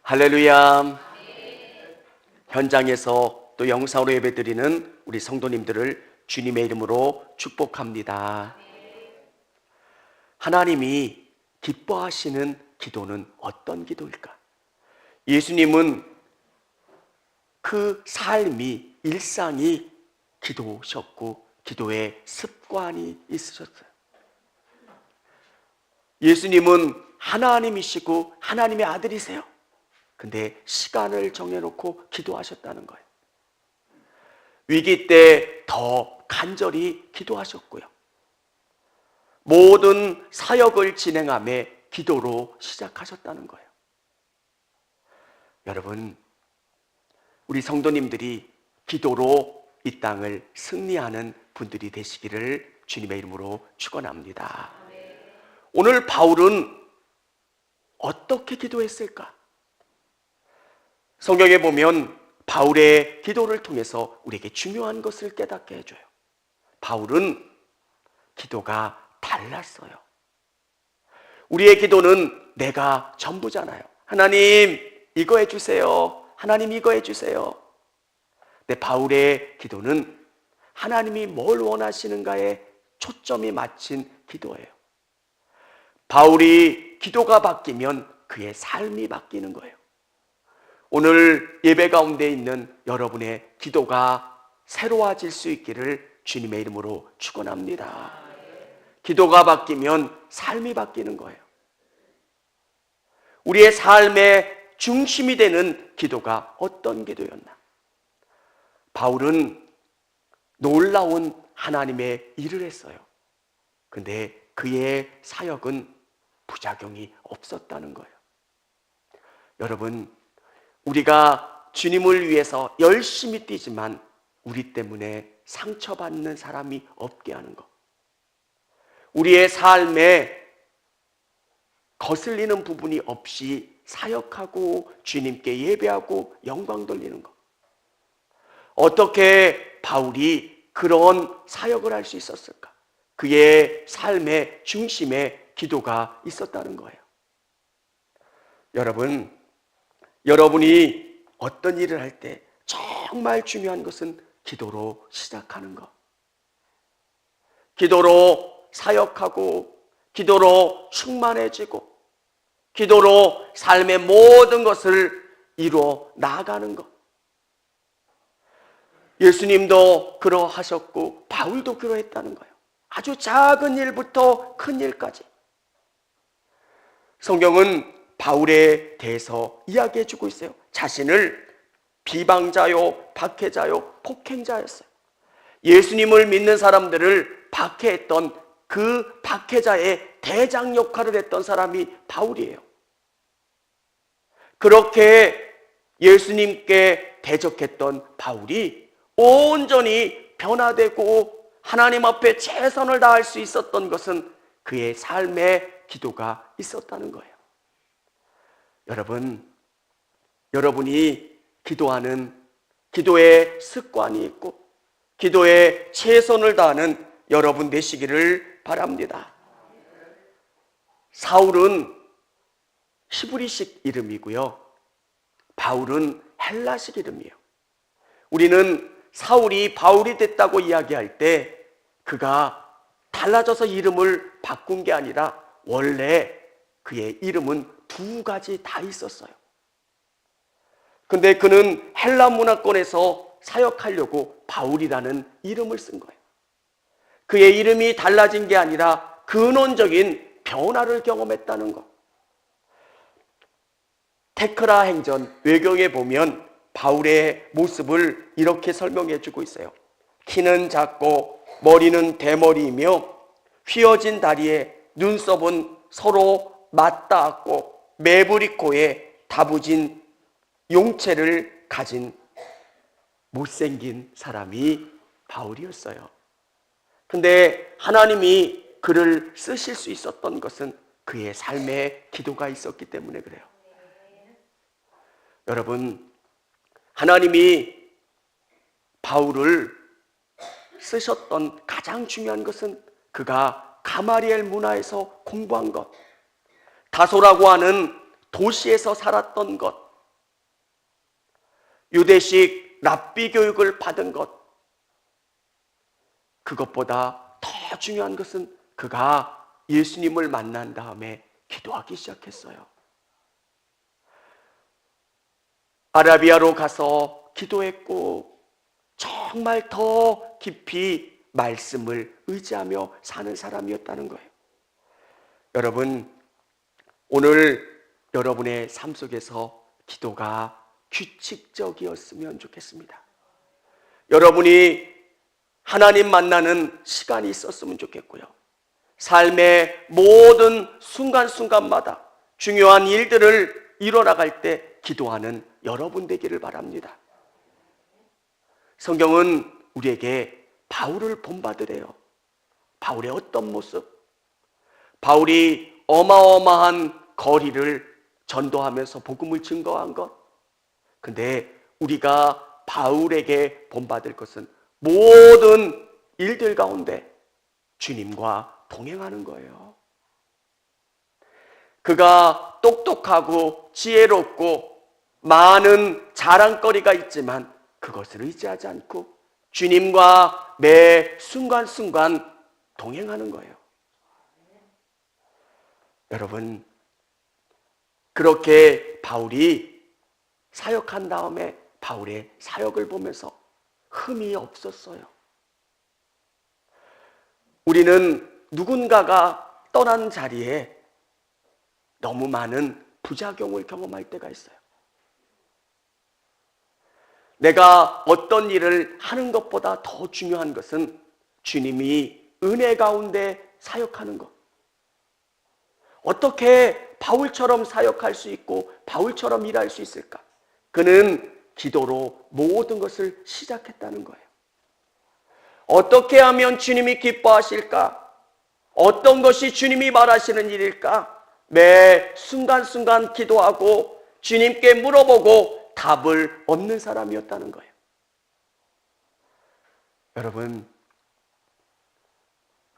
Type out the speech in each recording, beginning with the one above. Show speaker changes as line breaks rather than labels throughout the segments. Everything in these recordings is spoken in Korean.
할렐루야. 현장에서 또 영상으로 예배드리는 우리 성도님들을 주님의 이름으로 축복합니다. 하나님이 기뻐하시는 기도는 어떤 기도일까? 예수님은 그 삶이, 일상이 기도셨고 기도의 습관이 있으셨어요. 예수님은 하나님이시고 하나님의 아들이세요. 근데 시간을 정해놓고 기도하셨다는 거예요. 위기 때 더 간절히 기도하셨고요. 모든 사역을 진행하며 기도로 시작하셨다는 거예요. 여러분, 우리 성도님들이 기도로 이 땅을 승리하는 분들이 되시기를 주님의 이름으로 축원합니다. 오늘 바울은 어떻게 기도했을까? 성경에 보면 바울의 기도를 통해서 우리에게 중요한 것을 깨닫게 해줘요. 바울은 기도가 달랐어요. 우리의 기도는 내가 전부잖아요. 하나님 이거 해주세요. 하나님 이거 해주세요. 근데 바울의 기도는 하나님이 뭘 원하시는가에 초점이 맞춘 기도예요. 바울이 기도가 바뀌면 그의 삶이 바뀌는 거예요. 오늘 예배 가운데 있는 여러분의 기도가 새로워질 수 있기를 주님의 이름으로 축원합니다. 기도가 바뀌면 삶이 바뀌는 거예요. 우리의 삶의 중심이 되는 기도가 어떤 기도였나? 바울은 놀라운 하나님의 일을 했어요. 근데 그의 사역은 부작용이 없었다는 거예요. 여러분, 우리가 주님을 위해서 열심히 뛰지만 우리 때문에 상처받는 사람이 없게 하는 것, 우리의 삶에 거슬리는 부분이 없이 사역하고 주님께 예배하고 영광 돌리는 것, 어떻게 바울이 그런 사역을 할 수 있었을까? 그의 삶의 중심에 기도가 있었다는 거예요. 여러분이 어떤 일을 할 때 정말 중요한 것은 기도로 시작하는 것. 기도로 사역하고, 기도로 충만해지고, 기도로 삶의 모든 것을 이루어 나아가는 것. 예수님도 그러하셨고 바울도 그러했다는 거예요. 아주 작은 일부터 큰 일까지. 성경은 바울에 대해서 이야기해주고 있어요. 자신을 비방자요, 박해자요, 폭행자였어요. 예수님을 믿는 사람들을 박해했던 그 박해자의 대장 역할을 했던 사람이 바울이에요. 그렇게 예수님께 대적했던 바울이 온전히 변화되고 하나님 앞에 최선을 다할 수 있었던 것은 그의 삶의 기도가 있었다는 거예요. 여러분이 기도하는 기도의 습관이 있고 기도에 최선을 다하는 여러분 되시기를 바랍니다. 사울은 히브리식 이름이고요. 바울은 헬라식 이름이에요. 우리는 사울이 바울이 됐다고 이야기할 때 그가 달라져서 이름을 바꾼 게 아니라 원래 그의 이름은 두 가지 다 있었어요. 근데 그는 헬라 문화권에서 사역하려고 바울이라는 이름을 쓴 거예요. 그의 이름이 달라진 게 아니라 근원적인 변화를 경험했다는 것. 테크라 행전 외경에 보면 바울의 모습을 이렇게 설명해 주고 있어요. 키는 작고 머리는 대머리이며 휘어진 다리에 눈썹은 서로 맞닿았고 매부리 코에 다부진 용체를 가진 못생긴 사람이 바울이었어요. 근데 하나님이 그를 쓰실 수 있었던 것은 그의 삶에 기도가 있었기 때문에 그래요. 여러분, 하나님이 바울을 쓰셨던 가장 중요한 것은 그가 가마리엘 문화에서 공부한 것, 다소라고 하는 도시에서 살았던 것, 유대식 랍비 교육을 받은 것, 그것보다 더 중요한 것은 그가 예수님을 만난 다음에 기도하기 시작했어요. 아라비아로 가서 기도했고 정말 더 깊이 말씀을 의지하며 사는 사람이었다는 거예요. 여러분, 오늘 여러분의 삶 속에서 기도가 규칙적이었으면 좋겠습니다. 여러분이 하나님 만나는 시간이 있었으면 좋겠고요. 삶의 모든 순간순간마다 중요한 일들을 이뤄나갈 때 기도하는 여러분 되기를 바랍니다. 성경은 우리에게 바울을 본받으래요. 바울의 어떤 모습? 바울이 어마어마한 거리를 전도하면서 복음을 증거한 것. 근데 우리가 바울에게 본받을 것은 모든 일들 가운데 주님과 동행하는 거예요. 그가 똑똑하고 지혜롭고 많은 자랑거리가 있지만 그것을 의지하지 않고 주님과 매 순간순간 동행하는 거예요. 여러분, 그렇게 바울이 사역한 다음에 바울의 사역을 보면서 흠이 없었어요. 우리는 누군가가 떠난 자리에 너무 많은 부작용을 경험할 때가 있어요. 내가 어떤 일을 하는 것보다 더 중요한 것은 주님이 은혜 가운데 사역하는 것. 어떻게 바울처럼 사역할 수 있고 바울처럼 일할 수 있을까? 그는 기도로 모든 것을 시작했다는 거예요. 어떻게 하면 주님이 기뻐하실까? 어떤 것이 주님이 말하시는 일일까? 매 순간순간 기도하고 주님께 물어보고 답을 얻는 사람이었다는 거예요. 여러분,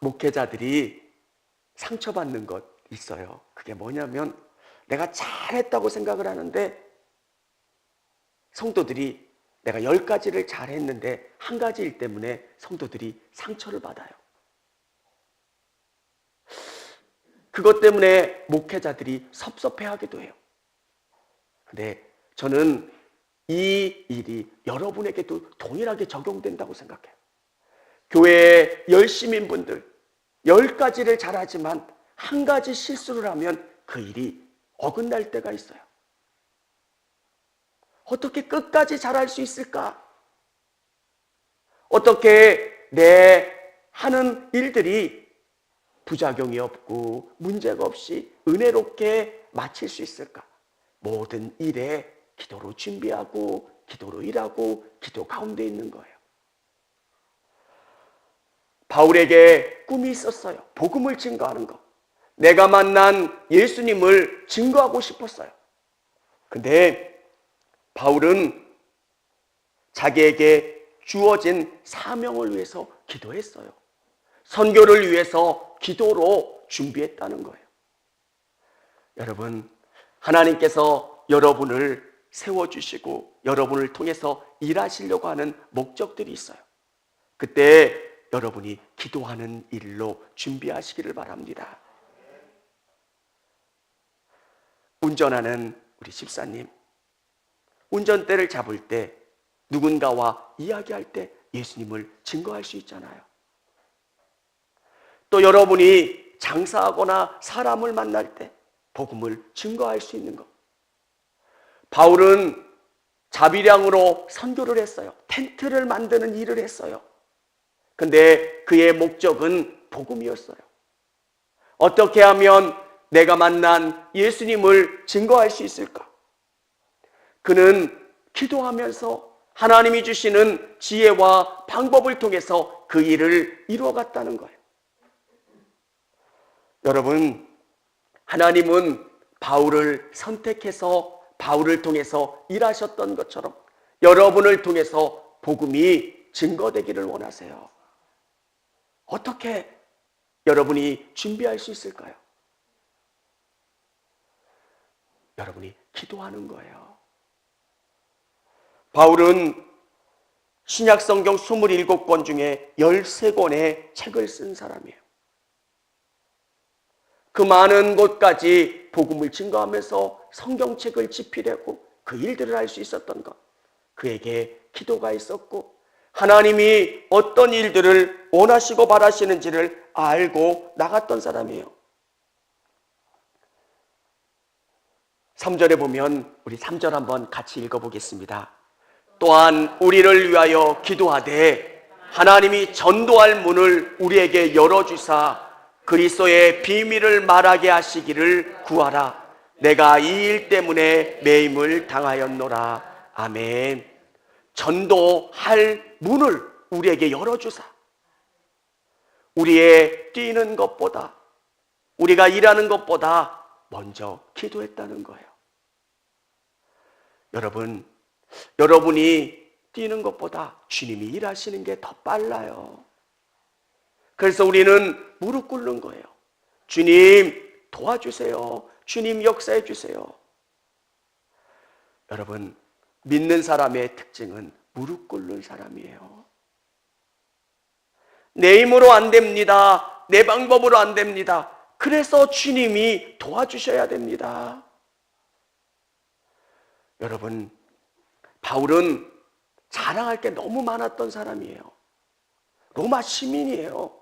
목회자들이 상처받는 것 있어요. 그게 뭐냐면 내가 잘했다고 생각을 하는데 성도들이 내가 10가지를 잘했는데 한 가지 일 때문에 성도들이 상처를 받아요. 그것 때문에 목회자들이 섭섭해하기도 해요. 근데 저는 이 일이 여러분에게도 동일하게 적용된다고 생각해요. 교회의 열심인 분들 10가지를 잘하지만 한 가지 실수를 하면 그 일이 어긋날 때가 있어요. 어떻게 끝까지 잘할 수 있을까? 어떻게 내 하는 일들이 부작용이 없고 문제가 없이 은혜롭게 마칠 수 있을까? 모든 일에 기도로 준비하고 기도로 일하고 기도 가운데 있는 거예요. 바울에게 꿈이 있었어요. 복음을 증거하는 것. 내가 만난 예수님을 증거하고 싶었어요. 근데 바울은 자기에게 주어진 사명을 위해서 기도했어요. 선교를 위해서 기도로 준비했다는 거예요. 여러분, 하나님께서 여러분을 세워주시고 여러분을 통해서 일하시려고 하는 목적들이 있어요. 그때 여러분이 기도하는 일로 준비하시기를 바랍니다. 운전하는 우리 집사님, 운전대를 잡을 때 누군가와 이야기할 때 예수님을 증거할 수 있잖아요. 또 여러분이 장사하거나 사람을 만날 때 복음을 증거할 수 있는 것. 바울은 자비량으로 선교를 했어요. 텐트를 만드는 일을 했어요. 근데 그의 목적은 복음이었어요. 어떻게 하면 내가 만난 예수님을 증거할 수 있을까? 그는 기도하면서 하나님이 주시는 지혜와 방법을 통해서 그 일을 이루어갔다는 거예요. 여러분, 하나님은 바울을 선택해서 바울을 통해서 일하셨던 것처럼 여러분을 통해서 복음이 증거되기를 원하세요. 어떻게 여러분이 준비할 수 있을까요? 여러분이 기도하는 거예요. 바울은 신약 성경 27권 중에 13권의 책을 쓴 사람이에요. 그 많은 곳까지 복음을 증거하면서 성경책을 집필하고 그 일들을 할 수 있었던 것, 그에게 기도가 있었고 하나님이 어떤 일들을 원하시고 바라시는지를 알고 나갔던 사람이에요. 3절에 보면 우리 3절 한번 같이 읽어보겠습니다. 또한 우리를 위하여 기도하되 하나님이 전도할 문을 우리에게 열어주사 그리스도의 비밀을 말하게 하시기를 구하라. 내가 이 일 때문에 매임을 당하였노라. 아멘. 전도할 문을 우리에게 열어주사. 우리의 뛰는 것보다, 우리가 일하는 것보다 먼저 기도했다는 거예요. 여러분이 뛰는 것보다 주님이 일하시는 게 더 빨라요. 그래서 우리는 무릎 꿇는 거예요. 주님 도와주세요. 주님 역사해 주세요. 여러분, 믿는 사람의 특징은 무릎 꿇는 사람이에요. 내 힘으로 안 됩니다. 내 방법으로 안 됩니다. 그래서 주님이 도와주셔야 됩니다. 여러분, 바울은 자랑할 게 너무 많았던 사람이에요. 로마 시민이에요.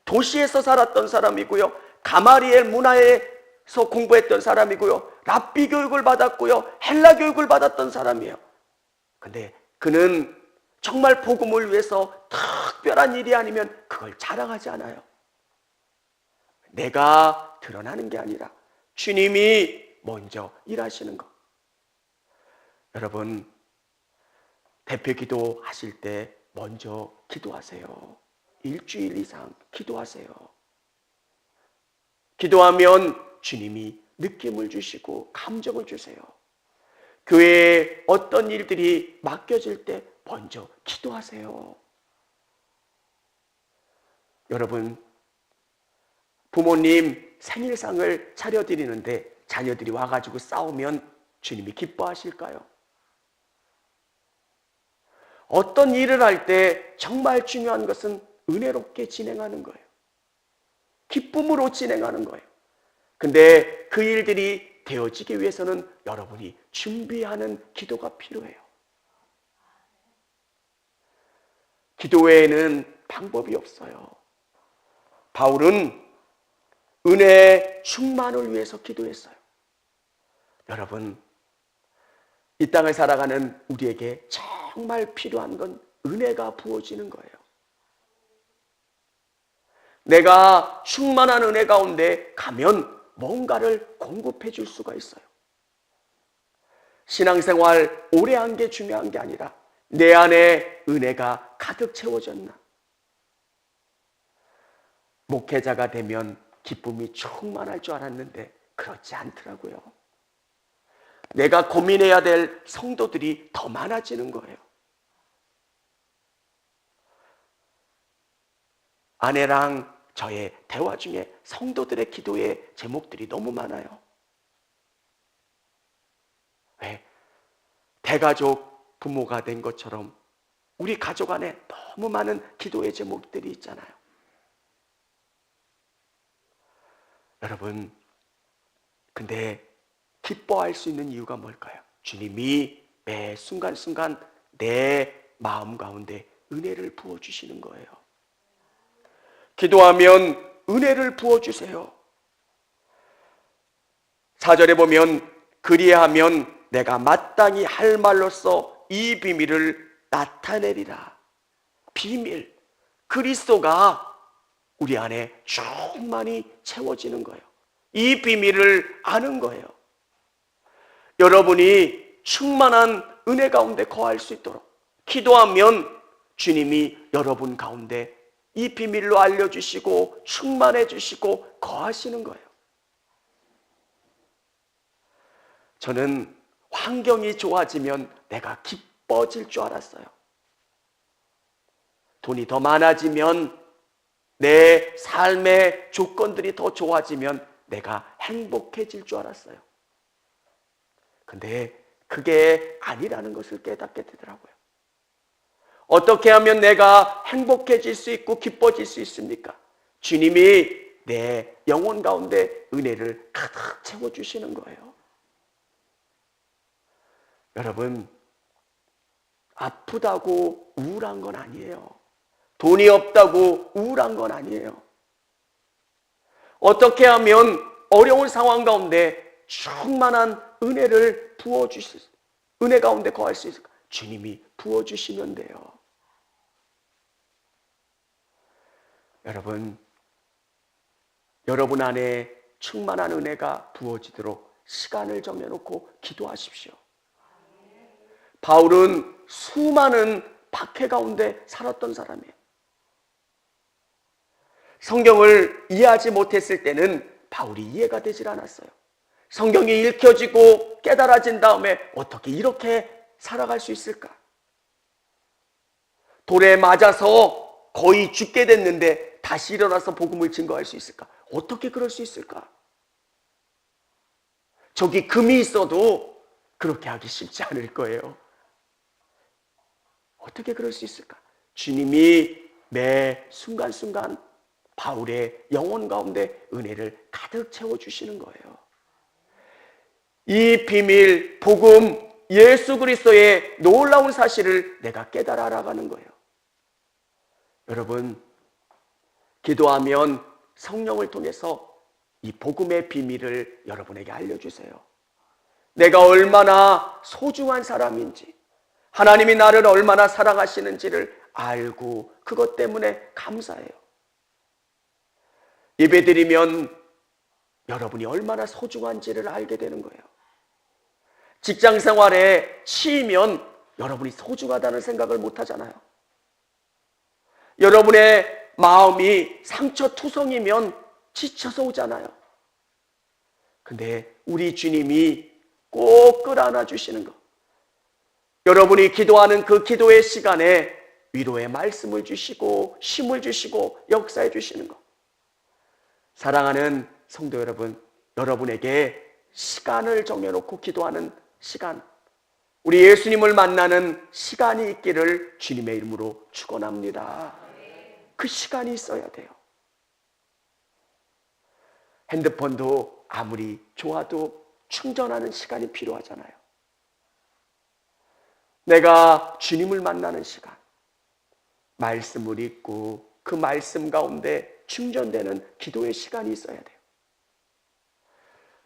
도시에서 살았던 사람이고요. 가마리엘 문화에서 공부했던 사람이고요. 랍비 교육을 받았고요. 헬라 교육을 받았던 사람이에요. 근데 그는 정말 복음을 위해서 특별한 일이 아니면 그걸 자랑하지 않아요. 내가 드러나는 게 아니라 주님이 먼저 일하시는 것. 여러분, 대표 기도 하실 때 먼저 기도하세요. 일주일 이상 기도하세요. 기도하면 주님이 느낌을 주시고 감정을 주세요. 교회에 어떤 일들이 맡겨질 때 먼저 기도하세요. 여러분, 부모님 생일상을 차려드리는데 자녀들이 와가지고 싸우면 주님이 기뻐하실까요? 어떤 일을 할 때 정말 중요한 것은 은혜롭게 진행하는 거예요. 기쁨으로 진행하는 거예요. 근데 그 일들이 되어지기 위해서는 여러분이 준비하는 기도가 필요해요. 기도 외에는 방법이 없어요. 바울은 은혜의 충만을 위해서 기도했어요. 여러분, 이 땅을 살아가는 우리에게 정말 필요한 건 은혜가 부어지는 거예요. 내가 충만한 은혜 가운데 가면 뭔가를 공급해 줄 수가 있어요. 신앙생활 오래 한 게 중요한 게 아니라 내 안에 은혜가 가득 채워졌나. 목회자가 되면 기쁨이 충만할 줄 알았는데 그렇지 않더라고요. 내가 고민해야 될 성도들이 더 많아지는 거예요. 아내랑 저의 대화 중에 성도들의 기도의 제목들이 너무 많아요. 왜? 대가족 부모가 된 것처럼 우리 가족 안에 너무 많은 기도의 제목들이 있잖아요. 여러분, 근데 기뻐할 수 있는 이유가 뭘까요? 주님이 매 순간순간 내 마음 가운데 은혜를 부어주시는 거예요. 기도하면 은혜를 부어주세요. 4절에 보면 그리하면 내가 마땅히 할 말로써 이 비밀을 나타내리라. 비밀, 그리스도가 우리 안에 충만히 채워지는 거예요. 이 비밀을 아는 거예요. 여러분이 충만한 은혜 가운데 거할 수 있도록 기도하면 주님이 여러분 가운데 이 비밀로 알려주시고 충만해 주시고 거하시는 거예요. 저는 환경이 좋아지면 내가 기뻐질 줄 알았어요. 돈이 더 많아지면, 내 삶의 조건들이 더 좋아지면 내가 행복해질 줄 알았어요. 근데 그게 아니라는 것을 깨닫게 되더라고요. 어떻게 하면 내가 행복해질 수 있고 기뻐질 수 있습니까? 주님이 내 영혼 가운데 은혜를 가득 채워주시는 거예요. 여러분, 아프다고 우울한 건 아니에요. 돈이 없다고 우울한 건 아니에요. 어떻게 하면 어려운 상황 가운데 충만한 은혜를 은혜 가운데 거할 수 있을까? 주님이 부어주시면 돼요. 여러분 안에 충만한 은혜가 부어지도록 시간을 정해놓고 기도하십시오. 바울은 수많은 박해 가운데 살았던 사람이에요. 성경을 이해하지 못했을 때는 바울이 이해가 되질 않았어요. 성경이 읽혀지고 깨달아진 다음에 어떻게 이렇게 살아갈 수 있을까? 돌에 맞아서 거의 죽게 됐는데 다시 일어나서 복음을 증거할 수 있을까? 어떻게 그럴 수 있을까? 저기 금이 있어도 그렇게 하기 쉽지 않을 거예요. 어떻게 그럴 수 있을까? 주님이 매 순간순간 바울의 영혼 가운데 은혜를 가득 채워주시는 거예요. 이 비밀, 복음, 예수 그리스도의 놀라운 사실을 내가 깨달아 알아가는 거예요. 여러분, 기도하면 성령을 통해서 이 복음의 비밀을 여러분에게 알려주세요. 내가 얼마나 소중한 사람인지, 하나님이 나를 얼마나 사랑하시는지를 알고 그것 때문에 감사해요. 예배드리면 여러분이 얼마나 소중한지를 알게 되는 거예요. 직장 생활에 치이면 여러분이 소중하다는 생각을 못 하잖아요. 여러분의 마음이 상처투성이면 지쳐서 오잖아요. 근데 우리 주님이 꼭 끌어안아 주시는 것. 여러분이 기도하는 그 기도의 시간에 위로의 말씀을 주시고 힘을 주시고 역사해 주시는 것. 사랑하는 성도 여러분, 여러분에게 시간을 정해놓고 기도하는 시간, 우리 예수님을 만나는 시간이 있기를 주님의 이름으로 축원합니다. 그 시간이 있어야 돼요. 핸드폰도 아무리 좋아도 충전하는 시간이 필요하잖아요. 내가 주님을 만나는 시간, 말씀을 읽고 그 말씀 가운데 충전되는 기도의 시간이 있어야 돼요.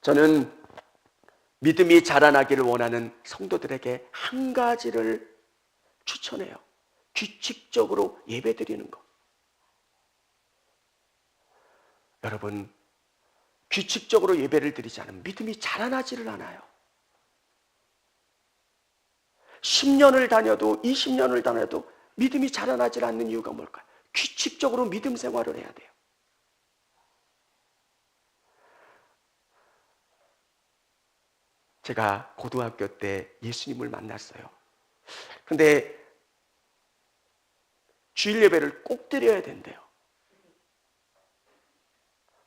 저는 믿음이 자라나기를 원하는 성도들에게 한 가지를 추천해요. 규칙적으로 예배드리는 것. 여러분, 규칙적으로 예배를 드리지 않으면 믿음이 자라나지를 않아요. 10년을 다녀도 20년을 다녀도 믿음이 자라나지 않는 이유가 뭘까요? 규칙적으로 믿음 생활을 해야 돼요. 제가 고등학교 때 예수님을 만났어요. 근데 주일 예배를 꼭 드려야 된대요.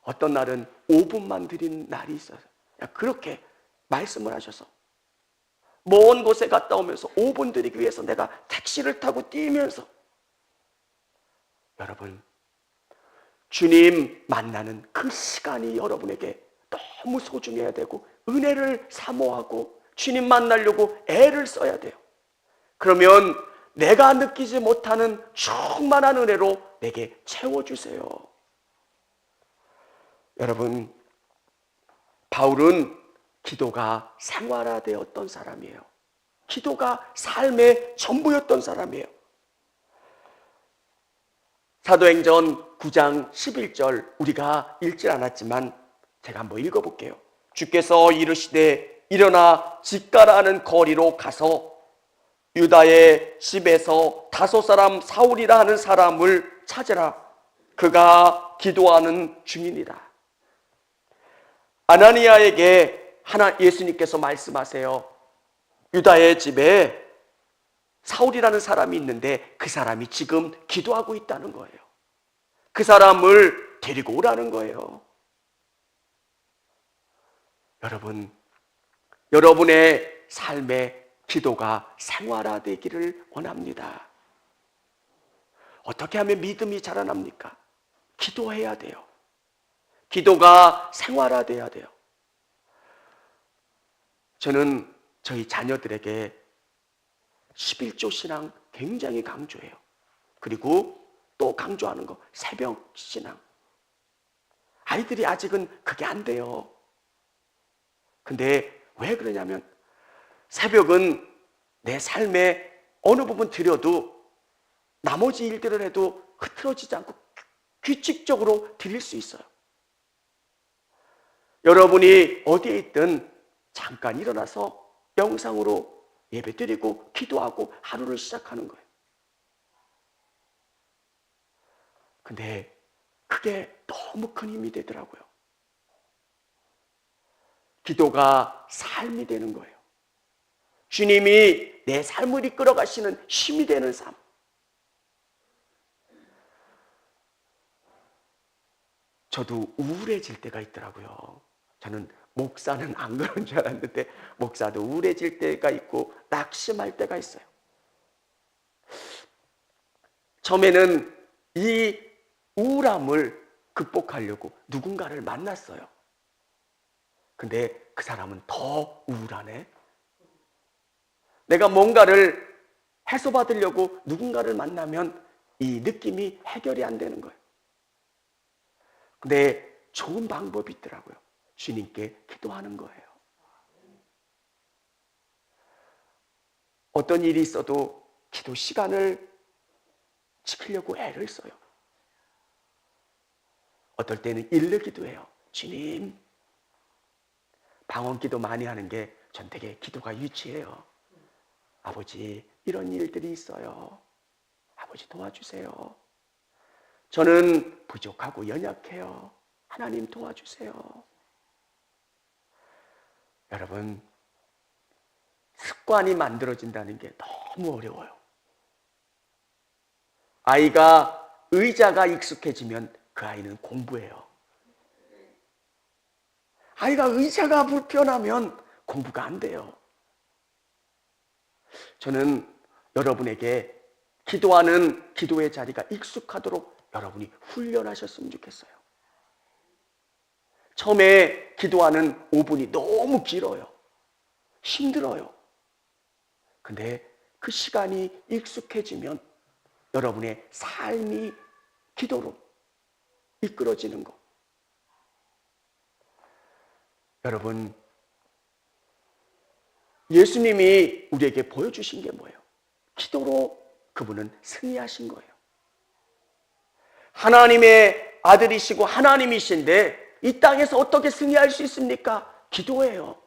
어떤 날은 5분만 드린 날이 있어요. 그렇게 말씀을 하셔서 먼 곳에 갔다 오면서 5분 드리기 위해서 내가 택시를 타고 뛰면서, 여러분, 주님 만나는 그 시간이 여러분에게 너무 소중해야 되고 은혜를 사모하고 주님 만나려고 애를 써야 돼요. 그러면 내가 느끼지 못하는 충만한 은혜로 내게 채워주세요. 여러분, 바울은 기도가 생활화되었던 사람이에요. 기도가 삶의 전부였던 사람이에요. 사도행전 9장 11절 우리가 읽질 않았지만 제가 한번 읽어볼게요. 주께서 이르시되 일어나 직가라는 거리로 가서 유다의 집에서 다소 사람 사울이라 하는 사람을 찾으라. 그가 기도하는 중이니라. 아나니아에게 예수님께서 말씀하세요. 유다의 집에 사울이라는 사람이 있는데 그 사람이 지금 기도하고 있다는 거예요. 그 사람을 데리고 오라는 거예요. 여러분, 여러분의 삶의 기도가 생활화되기를 원합니다. 어떻게 하면 믿음이 자라납니까? 기도해야 돼요. 기도가 생활화돼야 돼요. 저는 저희 자녀들에게 11조 신앙 굉장히 강조해요. 그리고 또 강조하는 거 새벽 신앙. 아이들이 아직은 그게 안 돼요. 근데 왜 그러냐면 새벽은 내 삶의 어느 부분 드려도 나머지 일들을 해도 흐트러지지 않고 규칙적으로 드릴 수 있어요. 여러분이 어디에 있든 잠깐 일어나서 영상으로 예배드리고 기도하고 하루를 시작하는 거예요. 근데 그게 너무 큰 힘이 되더라고요. 기도가 삶이 되는 거예요. 주님이 내 삶을 이끌어 가시는 힘이 되는 삶. 저도 우울해질 때가 있더라고요. 저는 목사는 안 그런 줄 알았는데 목사도 우울해질 때가 있고 낙심할 때가 있어요. 처음에는 이 우울함을 극복하려고 누군가를 만났어요. 근데 그 사람은 더 우울하네. 내가 뭔가를 해소받으려고 누군가를 만나면 이 느낌이 해결이 안 되는 거예요. 근데 좋은 방법이 있더라고요. 주님께 기도하는 거예요. 어떤 일이 있어도 기도 시간을 지키려고 애를 써요. 어떨 때는 일르기도 해요. 주님, 방언기도 많이 하는 게 전 되게 기도가 유치해요. 아버지, 이런 일들이 있어요. 아버지 도와주세요. 저는 부족하고 연약해요. 하나님 도와주세요. 여러분, 습관이 만들어진다는 게 너무 어려워요. 아이가 의자가 익숙해지면 그 아이는 공부해요. 아이가 의자가 불편하면 공부가 안 돼요. 저는 여러분에게 기도하는 기도의 자리가 익숙하도록 여러분이 훈련하셨으면 좋겠어요. 처음에 기도하는 5분이 너무 길어요. 힘들어요. 근데 그 시간이 익숙해지면 여러분의 삶이 기도로 이끌어지는 것. 여러분, 예수님이 우리에게 보여주신 게 뭐예요? 기도로 그분은 승리하신 거예요. 하나님의 아들이시고 하나님이신데 이 땅에서 어떻게 승리할 수 있습니까? 기도예요.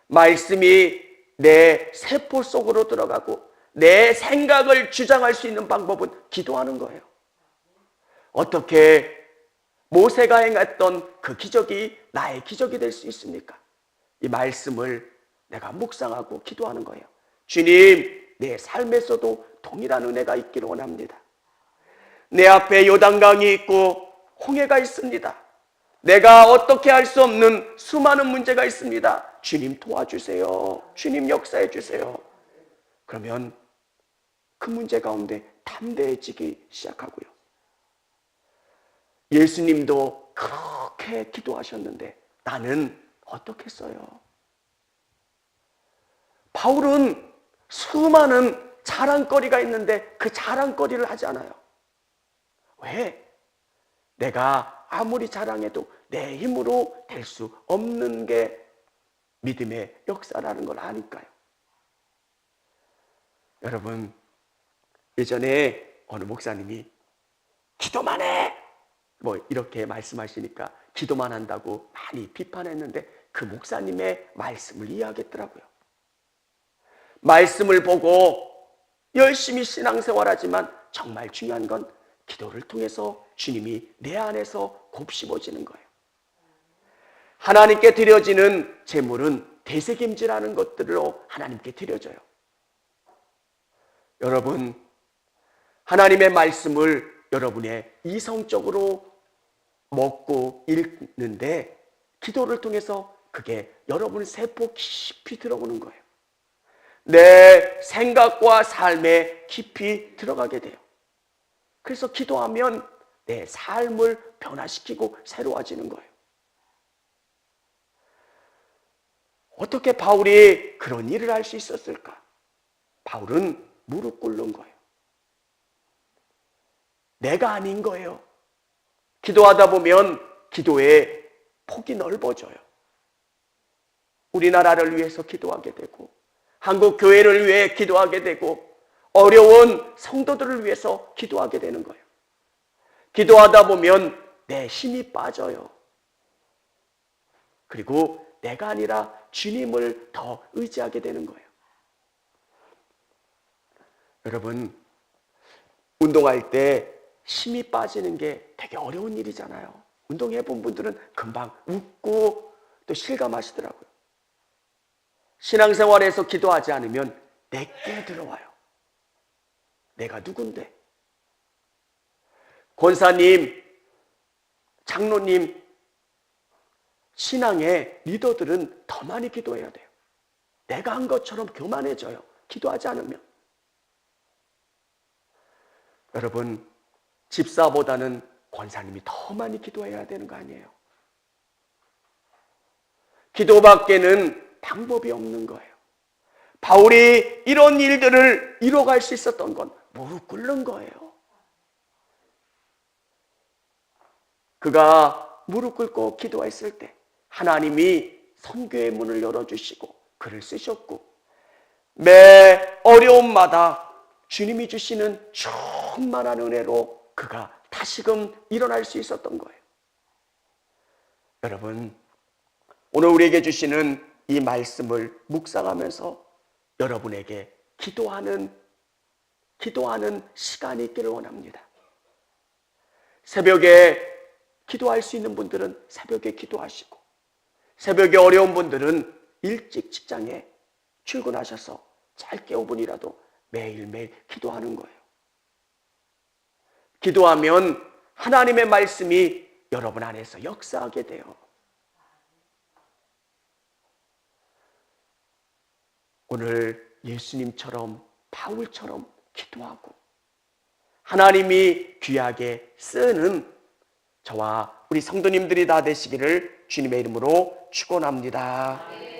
말씀이 내 세포 속으로 들어가고 내 생각을 주장할 수 있는 방법은 기도하는 거예요. 어떻게 모세가 행했던 그 기적이 나의 기적이 될 수 있습니까? 이 말씀을 내가 묵상하고 기도하는 거예요. 주님, 내 삶에서도 동일한 은혜가 있기를 원합니다. 내 앞에 요단강이 있고 홍해가 있습니다. 내가 어떻게 할 수 없는 수많은 문제가 있습니다. 주님 도와주세요. 주님 역사해 주세요. 그러면 그 문제 가운데 담대해지기 시작하고요. 예수님도 그렇게 기도하셨는데 나는 어떻게 했어요? 바울은 수많은 자랑거리가 있는데 그 자랑거리를 하지 않아요. 왜? 내가 아무리 자랑해도 내 힘으로 될 수 없는 게 믿음의 역사라는 걸 아니까요. 여러분, 예전에 어느 목사님이 기도만 해! 이렇게 말씀하시니까 기도만 한다고 많이 비판했는데 그 목사님의 말씀을 이해하겠더라고요. 말씀을 보고 열심히 신앙생활하지만 정말 중요한 건 기도를 통해서 주님이 내 안에서 곱씹어지는 거예요. 하나님께 드려지는 제물은 되새김질하는 것들로 하나님께 드려져요. 여러분, 하나님의 말씀을 여러분의 이성적으로 먹고 읽는데 기도를 통해서 그게 여러분 세포 깊이 들어오는 거예요. 내 생각과 삶에 깊이 들어가게 돼요. 그래서 기도하면 내 삶을 변화시키고 새로워지는 거예요. 어떻게 바울이 그런 일을 할 수 있었을까? 바울은 무릎 꿇는 거예요. 내가 아닌 거예요. 기도하다 보면 기도의 폭이 넓어져요. 우리나라를 위해서 기도하게 되고, 한국 교회를 위해 기도하게 되고, 어려운 성도들을 위해서 기도하게 되는 거예요. 기도하다 보면 내 힘이 빠져요. 그리고 내가 아니라 주님을 더 의지하게 되는 거예요. 여러분, 운동할 때 힘이 빠지는 게 되게 어려운 일이잖아요. 운동해 본 분들은 금방 웃고 또 실감하시더라고요. 신앙생활에서 기도하지 않으면 내게 들어와요. 내가 누군데? 권사님, 장로님, 신앙의 리더들은 더 많이 기도해야 돼요. 내가 한 것처럼 교만해져요. 기도하지 않으면. 여러분, 집사보다는 권사님이 더 많이 기도해야 되는 거 아니에요? 기도밖에는 방법이 없는 거예요. 바울이 이런 일들을 이뤄갈 수 있었던 건 무릎 꿇는 거예요. 그가 무릎 꿇고 기도했을 때 하나님이 선교의 문을 열어주시고 글을 쓰셨고, 매 어려움마다 주님이 주시는 충만한 은혜로 그가 다시금 일어날 수 있었던 거예요. 여러분, 오늘 우리에게 주시는 이 말씀을 묵상하면서 여러분에게 기도하는 시간이 있기를 원합니다. 새벽에 기도할 수 있는 분들은 새벽에 기도하시고, 새벽에 어려운 분들은 일찍 직장에 출근하셔서 짧게 5분이라도 매일매일 기도하는 거예요. 기도하면 하나님의 말씀이 여러분 안에서 역사하게 돼요. 오늘 예수님처럼 바울처럼 기도하고 하나님이 귀하게 쓰는 저와 우리 성도님들이 다 되시기를 주님의 이름으로 축원합니다.